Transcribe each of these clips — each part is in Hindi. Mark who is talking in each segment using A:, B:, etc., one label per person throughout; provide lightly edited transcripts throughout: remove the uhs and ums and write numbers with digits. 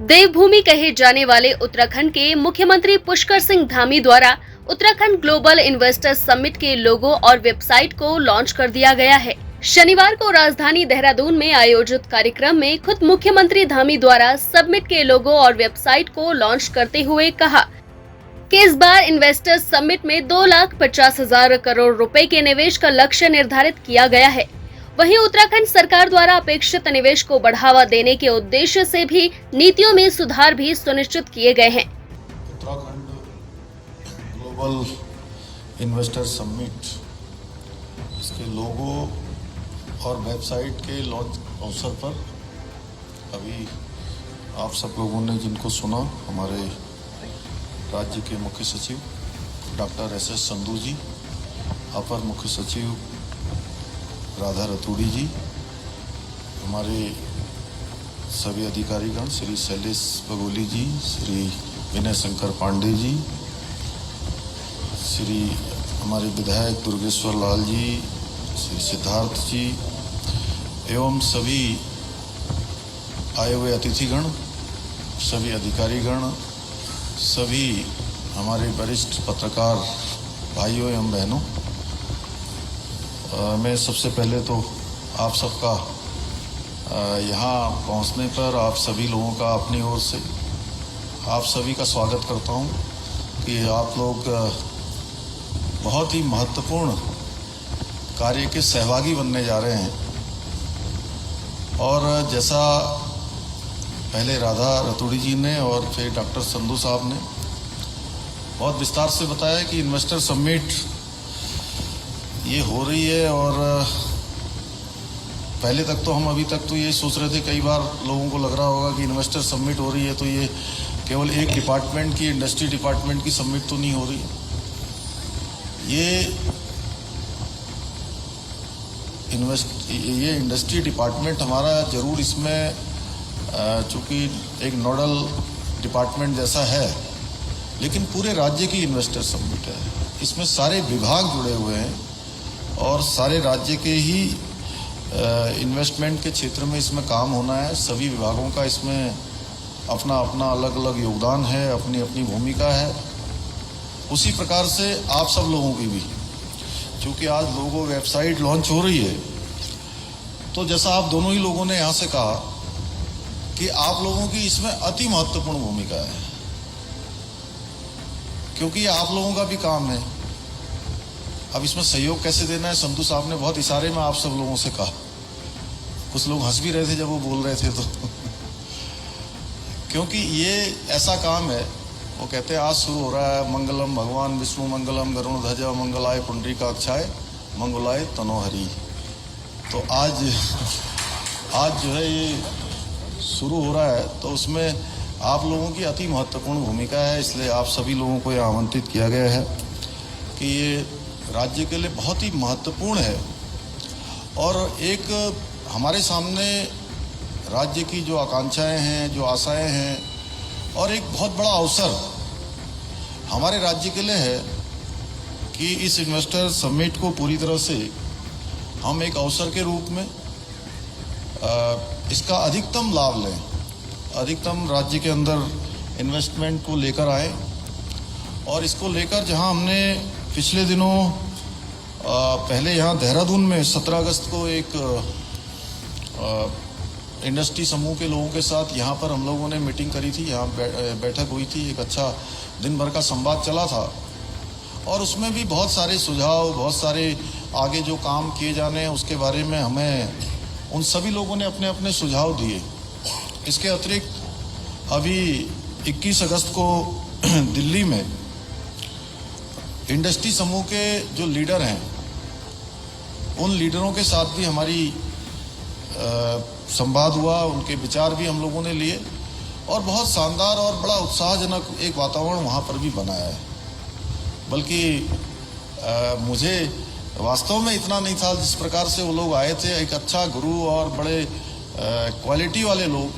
A: देवभूमि कहे जाने वाले उत्तराखंड के मुख्यमंत्री पुष्कर सिंह धामी द्वारा उत्तराखंड ग्लोबल इन्वेस्टर्स समिट के लोगो और वेबसाइट को लॉन्च कर दिया गया है। शनिवार को राजधानी देहरादून में आयोजित कार्यक्रम में खुद मुख्यमंत्री धामी द्वारा समिट के लोगो और वेबसाइट को लॉन्च करते हुए कहा कि इस बार इन्वेस्टर्स समिट में 2,50,000 करोड़ रुपए के निवेश का लक्ष्य निर्धारित किया गया है। वहीं उत्तराखंड सरकार द्वारा अपेक्षित निवेश को बढ़ावा देने के उद्देश्य से भी नीतियों में सुधार भी सुनिश्चित किए गए हैं।
B: उत्तराखंड ग्लोबल इन्वेस्टर समिट इसके लोगो और वेबसाइट के लॉन्च अवसर पर अभी आप सब लोगों ने जिनको सुना, हमारे राज्य के मुख्य सचिव डॉक्टर एस.एस. संधू जी, अपर मुख्य सचिव राधा रतूड़ी जी, हमारे सभी अधिकारीगण श्री शैलेश बगोली जी, श्री विनय शंकर पांडे जी, श्री हमारे विधायक दुर्गेश्वर लाल जी, श्री सिद्धार्थ जी एवं सभी आए हुए अतिथिगण, सभी अधिकारीगण, सभी हमारे वरिष्ठ पत्रकार भाइयों एवं बहनों, मैं सबसे पहले तो आप सबका यहाँ पहुँचने पर आप सभी लोगों का अपनी ओर से आप सभी का स्वागत करता हूँ कि आप लोग बहुत ही महत्वपूर्ण कार्य के सहभागी बनने जा रहे हैं। और जैसा पहले राधा रतूड़ी जी ने और फिर डॉक्टर संधू साहब ने बहुत विस्तार से बताया कि इन्वेस्टर समिट ये हो रही है, और पहले तक तो हम अभी तक तो ये सोच रहे थे, कई बार लोगों को लग रहा होगा कि इन्वेस्टर समिट हो रही है तो ये केवल एक डिपार्टमेंट की, इंडस्ट्री डिपार्टमेंट की समिट तो नहीं हो रही। ये इंडस्ट्री डिपार्टमेंट हमारा जरूर इसमें चूँकि एक नोडल डिपार्टमेंट जैसा है, लेकिन पूरे राज्य की इन्वेस्टर समिट है। इसमें सारे विभाग जुड़े हुए हैं और सारे राज्य के ही इन्वेस्टमेंट के क्षेत्र में इसमें काम होना है। सभी विभागों का इसमें अपना अपना अलग अलग योगदान है, अपनी अपनी भूमिका है। उसी प्रकार से आप सब लोगों की भी, क्योंकि आज लोगो वेबसाइट लॉन्च हो रही है, तो जैसा आप दोनों ही लोगों ने यहाँ से कहा कि आप लोगों की इसमें अति महत्वपूर्ण भूमिका है, क्योंकि आप लोगों का भी काम है। अब इसमें सहयोग कैसे देना है, संधू साहब ने बहुत इशारे में आप सब लोगों से कहा। कुछ लोग हंस भी रहे थे जब वो बोल रहे थे तो क्योंकि ये ऐसा काम है, वो कहते हैं आज शुरू हो रहा है, मंगलम भगवान विष्णु मंगलम गरुण ध्वजा मंगलाय पुंडरीकाक्षाय मंगलाय तनोहरि। तो आज जो है ये शुरू हो रहा है, तो उसमें आप लोगों की अति महत्वपूर्ण भूमिका है। इसलिए आप सभी लोगों को यह आमंत्रित किया गया है कि ये राज्य के लिए बहुत ही महत्वपूर्ण है, और एक हमारे सामने राज्य की जो आकांक्षाएं हैं, जो आशाएं हैं, और एक बहुत बड़ा अवसर हमारे राज्य के लिए है कि इस इन्वेस्टर समिट को पूरी तरह से हम एक अवसर के रूप में इसका अधिकतम लाभ लें, अधिकतम राज्य के अंदर इन्वेस्टमेंट को लेकर आए। और इसको लेकर जहां हमने पिछले दिनों पहले यहाँ देहरादून में 17 अगस्त को एक इंडस्ट्री समूह के लोगों के साथ यहाँ पर हम लोगों ने मीटिंग करी थी, यहाँ बैठक हुई थी, एक अच्छा दिन भर का संवाद चला था, और उसमें भी बहुत सारे सुझाव, बहुत सारे आगे जो काम किए जाने हैं उसके बारे में हमें उन सभी लोगों ने अपने अपने सुझाव दिए। इसके अतिरिक्त अभी 21 अगस्त को दिल्ली में इंडस्ट्री समूह के जो लीडर हैं, उन लीडरों के साथ भी हमारी संवाद हुआ, उनके विचार भी हम लोगों ने लिए, और बहुत शानदार और बड़ा उत्साहजनक एक वातावरण वहाँ पर भी बनाया है। बल्कि मुझे वास्तव में इतना नहीं था जिस प्रकार से वो लोग आए थे, एक अच्छा गुरु और बड़े क्वालिटी वाले लोग,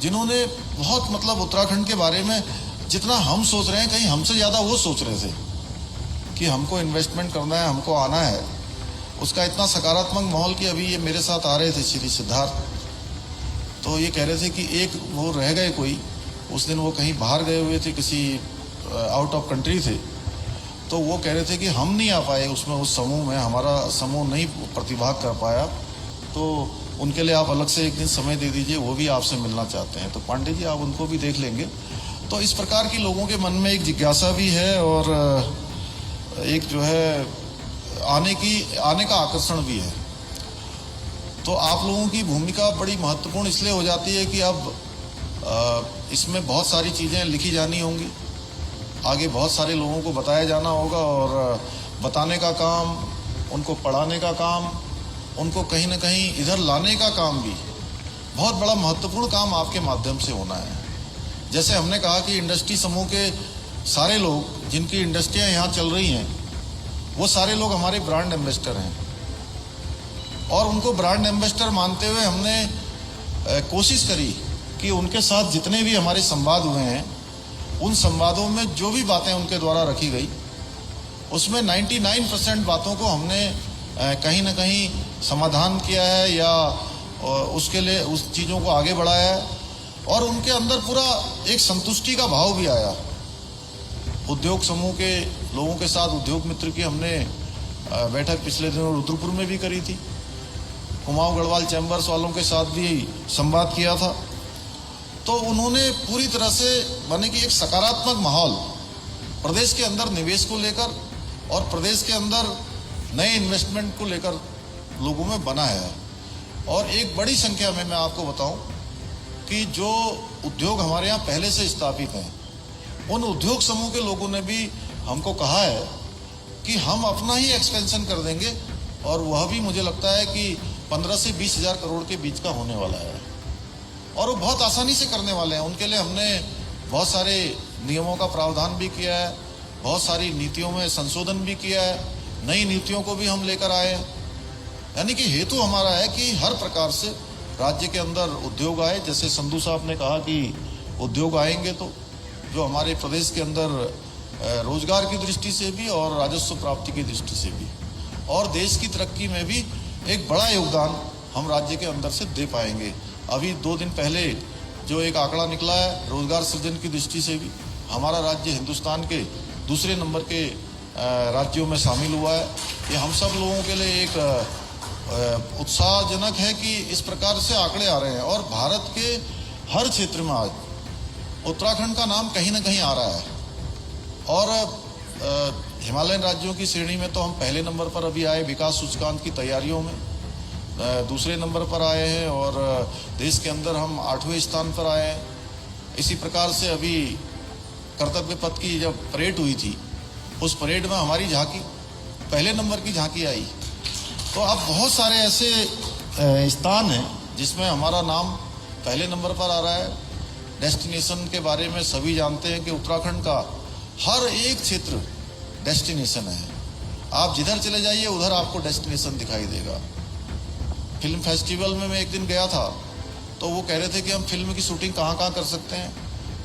B: जिन्होंने बहुत मतलब उत्तराखंड के बारे में जितना हम सोच रहे हैं, कहीं हमसे ज़्यादा वो सोच रहे थे कि हमको इन्वेस्टमेंट करना है, हमको आना है। उसका इतना सकारात्मक माहौल कि अभी ये मेरे साथ आ रहे थे श्री सिद्धार्थ, तो ये कह रहे थे कि एक वो रह गए कोई, उस दिन वो कहीं बाहर गए हुए थे, किसी आउट ऑफ कंट्री थे, तो वो कह रहे थे कि हम नहीं आ पाए उसमें, उस समूह में हमारा समूह नहीं प्रतिभाग कर पाया, तो उनके लिए आप अलग से एक दिन समय दे दीजिए, वो भी आपसे मिलना चाहते हैं। तो पांडे जी आप उनको भी देख लेंगे। तो इस प्रकार की लोगों के मन में एक जिज्ञासा भी है और एक जो है आने का आकर्षण भी है। तो आप लोगों की भूमिका बड़ी महत्वपूर्ण इसलिए हो जाती है कि अब इसमें बहुत सारी चीज़ें लिखी जानी होंगी, आगे बहुत सारे लोगों को बताया जाना होगा और बताने का काम, उनको पढ़ाने का काम, उनको कहीं ना कहीं इधर लाने का काम भी बहुत बड़ा महत्वपूर्ण काम आपके माध्यम से होना है। जैसे हमने कहा कि इंडस्ट्री समूह के सारे लोग जिनकी इंडस्ट्रियां यहाँ चल रही हैं, वो सारे लोग हमारे ब्रांड एम्बेसडर हैं और उनको ब्रांड एम्बेसडर मानते हुए हमने कोशिश करी कि उनके साथ जितने भी हमारे संवाद हुए हैं, उन संवादों में जो भी बातें उनके द्वारा रखी गई, उसमें 99% बातों को हमने कहीं ना कहीं समाधान किया है या उसके लिए उस चीज़ों को आगे बढ़ाया है और उनके अंदर पूरा एक संतुष्टि का भाव भी आया। उद्योग समूह के लोगों के साथ उद्योग मित्र की हमने बैठक पिछले दिनों रुद्रपुर में भी करी थी, कुमाऊं गढ़वाल चैम्बर्स वालों के साथ भी संवाद किया था। तो उन्होंने पूरी तरह से माने कि एक सकारात्मक माहौल प्रदेश के अंदर निवेश को लेकर और प्रदेश के अंदर नए इन्वेस्टमेंट को लेकर लोगों में बना है। और एक बड़ी संख्या में मैं आपको बताऊं कि जो उद्योग हमारे यहाँ पहले से स्थापित हैं, उन उद्योग समूह के लोगों ने भी हमको कहा है कि हम अपना ही एक्सपेंशन कर देंगे और वह भी मुझे लगता है कि 15 से 20 हज़ार करोड़ के बीच का होने वाला है और वो बहुत आसानी से करने वाले हैं। उनके लिए हमने बहुत सारे नियमों का प्रावधान भी किया है, बहुत सारी नीतियों में संशोधन भी किया है, नई नीतियों को भी हम लेकर आए हैं। यानी कि हेतु हमारा है कि हर प्रकार से राज्य के अंदर उद्योग आए। जैसे संधू साहब ने कहा कि उद्योग आएंगे तो जो हमारे प्रदेश के अंदर रोजगार की दृष्टि से भी और राजस्व प्राप्ति की दृष्टि से भी और देश की तरक्की में भी एक बड़ा योगदान हम राज्य के अंदर से दे पाएंगे। अभी 2 दिन पहले जो एक आंकड़ा निकला है रोजगार सृजन की दृष्टि से भी हमारा राज्य हिंदुस्तान के दूसरे नंबर के राज्यों में शामिल हुआ है। ये हम सब लोगों के लिए एक उत्साहजनक है कि इस प्रकार से आंकड़े आ रहे हैं और भारत के हर क्षेत्र में आज उत्तराखंड का नाम कहीं ना कहीं आ रहा है। और हिमालयन राज्यों की श्रेणी में तो हम पहले नंबर पर अभी आए, विकास सूचकांक की तैयारियों में दूसरे नंबर पर आए हैं और देश के अंदर हम 8वें स्थान पर आए हैं। इसी प्रकार से अभी कर्तव्य पथ की जब परेड हुई थी, उस परेड में हमारी झांकी पहले नंबर की झांकी आई। तो अब बहुत सारे ऐसे स्थान हैं जिसमें हमारा नाम पहले नंबर पर आ रहा है। डेस्टिनेशन के बारे में सभी जानते हैं कि उत्तराखंड का हर एक क्षेत्र डेस्टिनेशन है। आप जिधर चले जाइए उधर आपको डेस्टिनेशन दिखाई देगा। फिल्म फेस्टिवल में मैं एक दिन गया था तो वो कह रहे थे कि हम फिल्म की शूटिंग कहाँ कहाँ कर सकते हैं,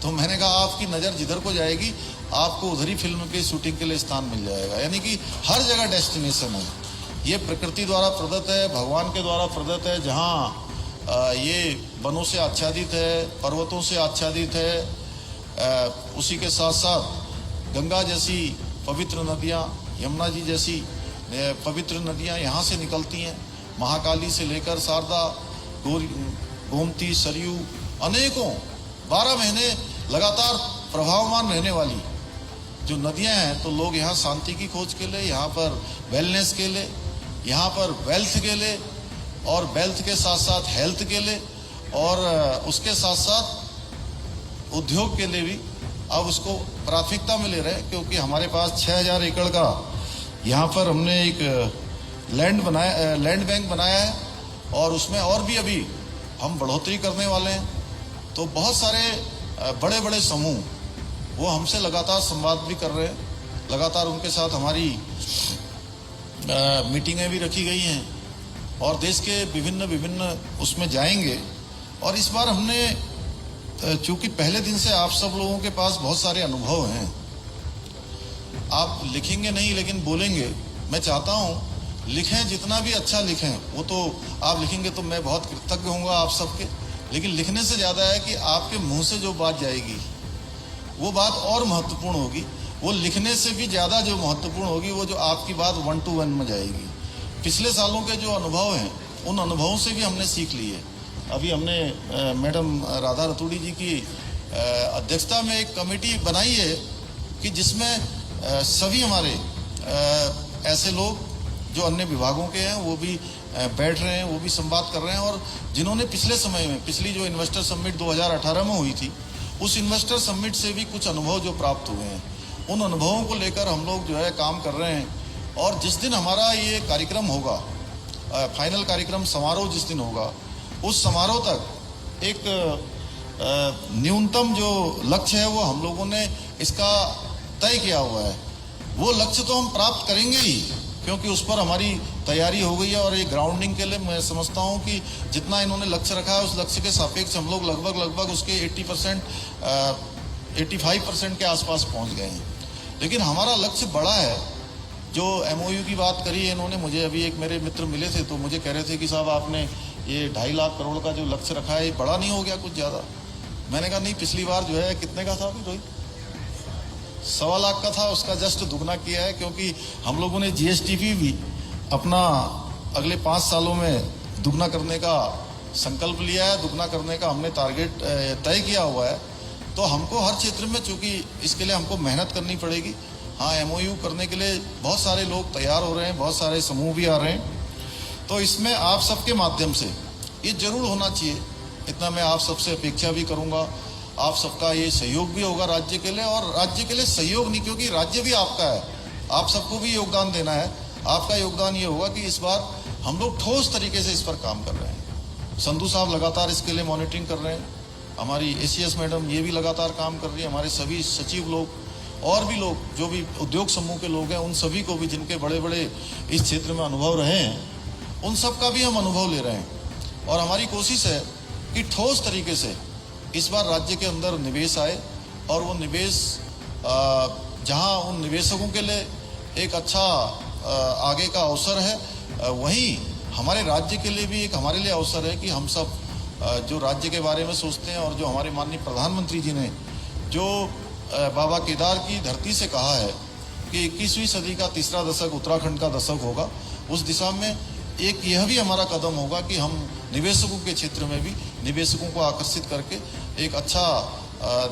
B: तो मैंने कहा आपकी नज़र जिधर को जाएगी आपको उधर ही फिल्म की शूटिंग के लिए स्थान मिल जाएगा। यानी कि हर जगह डेस्टिनेशन है। ये प्रकृति द्वारा प्रदत्त है, भगवान के द्वारा प्रदत्त है। जहाँ ये वनों से आच्छादित है, पर्वतों से आच्छादित है, उसी के साथ साथ गंगा जैसी पवित्र नदियाँ, यमुना जी जैसी पवित्र नदियाँ यहाँ से निकलती हैं। महाकाली से लेकर शारदा, गोमती, सरयू, अनेकों 12 महीने लगातार प्रभावमान रहने वाली जो नदियां हैं। तो लोग यहाँ शांति की खोज के लिए, यहाँ पर वेलनेस के लिए, यहाँ पर वेल्थ के लिए और वेल्थ के साथ साथ हेल्थ के लिए और उसके साथ साथ उद्योग के लिए भी अब उसको प्राथमिकता में ले रहे हैं। क्योंकि हमारे पास 6000 एकड़ का यहाँ पर हमने एक लैंड बैंक बनाया है और उसमें और भी अभी हम बढ़ोतरी करने वाले हैं। तो बहुत सारे बड़े बड़े समूह वो हमसे लगातार संवाद भी कर रहे हैं, लगातार उनके साथ हमारी मीटिंगें भी रखी गई हैं और देश के विभिन्न उसमें जाएंगे। और इस बार हमने चूंकि पहले दिन से आप सब लोगों के पास बहुत सारे अनुभव हैं, आप लिखेंगे नहीं लेकिन बोलेंगे। मैं चाहता हूँ लिखें, जितना भी अच्छा लिखें वो तो आप लिखेंगे तो मैं बहुत कृतज्ञ होऊंगा आप सबके। लेकिन लिखने से ज़्यादा है कि आपके मुंह से जो बात जाएगी वो बात और महत्वपूर्ण होगी। वो लिखने से भी ज़्यादा जो महत्वपूर्ण होगी वो जो आपकी बात 1 to 1 में जाएगी। पिछले सालों के जो अनुभव हैं उन अनुभवों से भी हमने सीख ली है। अभी हमने मैडम राधा रतूड़ी जी की अध्यक्षता में एक कमेटी बनाई है कि जिसमें सभी हमारे ऐसे लोग जो अन्य विभागों के हैं वो भी बैठ रहे हैं, वो भी संवाद कर रहे हैं। और जिन्होंने पिछले समय में पिछली जो इन्वेस्टर समिट 2018 में हुई थी उस इन्वेस्टर समिट से भी कुछ अनुभव जो प्राप्त हुए हैं उन अनुभवों को लेकर हम लोग जो है काम कर रहे हैं। और जिस दिन हमारा ये कार्यक्रम होगा, फाइनल कार्यक्रम समारोह जिस दिन होगा, उस समारोह तक एक न्यूनतम जो लक्ष्य है वो हम लोगों ने इसका तय किया हुआ है। वो लक्ष्य तो हम प्राप्त करेंगे ही, क्योंकि उस पर हमारी तैयारी हो गई है। और ये ग्राउंडिंग के लिए मैं समझता हूँ कि जितना इन्होंने लक्ष्य रखा है उस लक्ष्य के सापेक्ष हम लोग लगभग उसके 85% के आसपास पहुँच गए हैं। लेकिन हमारा लक्ष्य बड़ा है। जो MOU की बात करी है इन्होंने, मुझे अभी एक मेरे मित्र मिले थे तो मुझे कह रहे थे कि साहब आपने ये 2.5 लाख करोड़ का जो लक्ष्य रखा है ये बड़ा नहीं हो गया कुछ ज़्यादा? मैंने कहा नहीं, पिछली बार जो है कितने का था अभी रोहित? 1.25 लाख का था, उसका जस्ट दुगना किया है। क्योंकि हम लोगों ने GSTP भी अपना अगले 5 सालों में दुगना करने का संकल्प लिया है, दुगना करने का हमने टारगेट तय किया हुआ है। तो हमको हर क्षेत्र में, चूँकि इसके लिए हमको मेहनत करनी पड़ेगी। हाँ, MOU करने के लिए बहुत सारे लोग तैयार हो रहे हैं, बहुत सारे समूह भी आ रहे हैं। तो इसमें आप सबके माध्यम से ये जरूर होना चाहिए, इतना मैं आप सबसे अपेक्षा भी करूँगा। आप सबका ये सहयोग भी होगा राज्य के लिए, और राज्य के लिए सहयोग नहीं, क्योंकि राज्य भी आपका है, आप सबको भी योगदान देना है। आपका योगदान ये होगा कि इस बार हम लोग ठोस तरीके से इस पर काम कर रहे हैं। संधू साहब लगातार इसके लिए मॉनिटरिंग कर रहे हैं, हमारी ACS मैडम ये भी लगातार काम कर रही है, हमारे सभी सचिव लोग और भी लोग जो भी उद्योग समूह के लोग हैं उन सभी को भी, जिनके बड़े बड़े इस क्षेत्र में अनुभव रहे हैं, उन सब का भी हम अनुभव ले रहे हैं। और हमारी कोशिश है कि ठोस तरीके से इस बार राज्य के अंदर निवेश आए, और वो निवेश जहां उन निवेशकों के लिए एक अच्छा आगे का अवसर है, वहीं हमारे राज्य के लिए भी एक हमारे लिए अवसर है कि हम सब जो राज्य के बारे में सोचते हैं, और जो हमारे माननीय प्रधानमंत्री जी ने जो बाबा केदार की धरती से कहा है कि 21वीं सदी का तीसरा दशक उत्तराखंड का दशक होगा, उस दिशा में एक यह भी हमारा कदम होगा कि हम निवेशकों के क्षेत्र में भी निवेशकों को आकर्षित करके एक अच्छा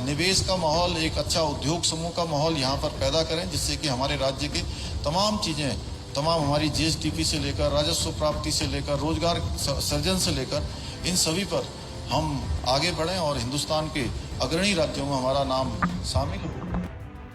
B: निवेश का माहौल, एक अच्छा उद्योग समूह का माहौल यहाँ पर पैदा करें, जिससे कि हमारे राज्य की तमाम चीज़ें, तमाम हमारी GSTP से लेकर राजस्व प्राप्ति से लेकर रोजगार सृजन से लेकर इन सभी पर हम आगे बढ़ें और हिंदुस्तान के अग्रणी राज्यों में हमारा नाम शामिल हो।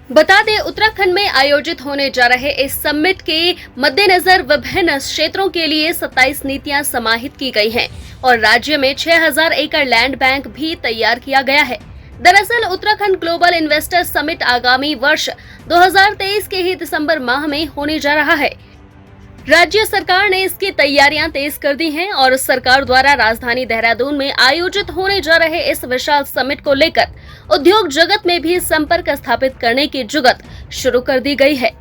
A: बता दें, उत्तराखंड में आयोजित होने जा रहे इस समिट के मद्देनजर विभिन्न क्षेत्रों के लिए 27 नीतियां समाहित की गई हैं और राज्य में 6000 एकड़ लैंड बैंक भी तैयार किया गया है। दरअसल उत्तराखंड ग्लोबल इन्वेस्टर समिट आगामी वर्ष 2023 के ही दिसंबर माह में होने जा रहा है। राज्य सरकार ने इसकी तैयारियां तेज कर दी हैं और सरकार द्वारा राजधानी देहरादून में आयोजित होने जा रहे इस विशाल समिट को लेकर उद्योग जगत में भी संपर्क स्थापित करने की जुगत शुरू कर दी गई है।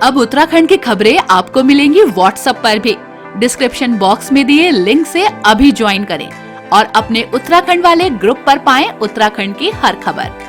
C: अब उत्तराखंड की खबरें आपको मिलेंगी WhatsApp पर भी। डिस्क्रिप्शन बॉक्स में दिए लिंक से अभी ज्वाइन करें और अपने उत्तराखंड वाले ग्रुप पर पाएं उत्तराखंड की हर खबर।